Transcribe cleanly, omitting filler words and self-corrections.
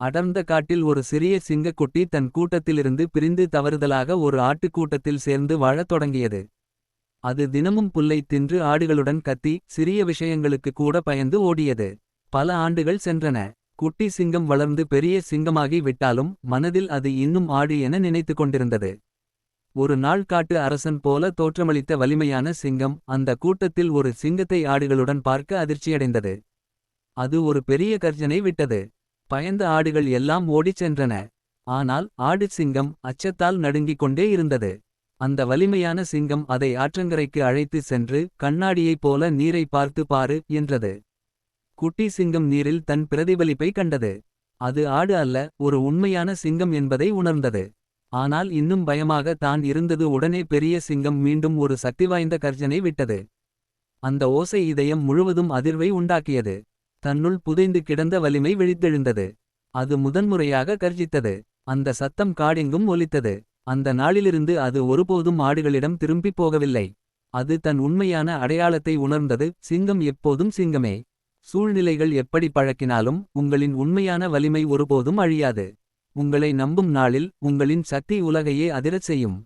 அடர்ந்த காட்டில் ஒரு சிறிய சிங்கக்குட்டி தன் கூட்டத்திலிருந்து பிரிந்து தவறுதலாக ஒரு ஆட்டுக் கூட்டத்தில் சேர்ந்து வாழத் தொடங்கியது. அது தினமும் புல்லை தின்று ஆடுகளுடன் கத்தி சிறிய விஷயங்களுக்கு கூட பயந்து ஓடியது. பல ஆண்டுகள் சென்றன. குட்டி சிங்கம் வளர்ந்து பெரிய சிங்கமாகி விட்டாலும் மனதில் அது இன்னும் ஆடு என நினைத்துக் கொண்டிருந்தது. ஒரு நாள் காட்டு அரசன் போல தோற்றமளித்த வலிமையான சிங்கம் அந்த கூட்டத்தில் ஒரு சிங்கத்தை ஆடுகளுடன் பார்க்க அதிர்ச்சியடைந்தது. அது ஒரு பெரிய கர்ஜனை விட்டது. பயந்த ஆடுகள் எல்லாம் ஓடிச் சென்றன. ஆனால் ஆடு சிங்கம் அச்சத்தால் நடுங்கிக் கொண்டே இருந்தது. அந்த வலிமையான சிங்கம் அதை ஆற்றங்கரைக்கு அழைத்து சென்று கண்ணாடியைப் போல நீரை பார்த்து பாரு என்றது. குட்டி சிங்கம் நீரில் தன் பிரதிபலிப்பை கண்டது. அது ஆடு அல்ல, ஒரு உண்மையான சிங்கம் என்பதை உணர்ந்தது. ஆனால் இன்னும் பயமாக தான் இருந்தது. உடனே பெரிய சிங்கம் மீண்டும் ஒரு சக்திவாய்ந்த கர்ஜனை விட்டது. அந்த ஓசை இதயம் முழுவதும் அதிர்வை உண்டாக்கியது. தன்னுள் புதைந்து கிடந்த வலிமை விழித்தெழுந்தது. அது முதன்முறையாக கர்ஜித்தது. அந்த சத்தம் காடெங்கும் ஒலித்தது. அந்த நாளிலிருந்து அது ஒருபோதும் ஆடுகளிடம் திரும்பிப் போகவில்லை. அது தன் உண்மையான அடையாளத்தை உணர்ந்தது. சிங்கம் எப்போதும் சிங்கமே. சூழ்நிலைகள் எப்படி பழக்கினாலும் உங்களின் உண்மையான வலிமை ஒருபோதும் அழியாது. உங்களை நம்பும் நாளில் உங்களின் சக்தி உலகையே அதிரச் செய்யும்.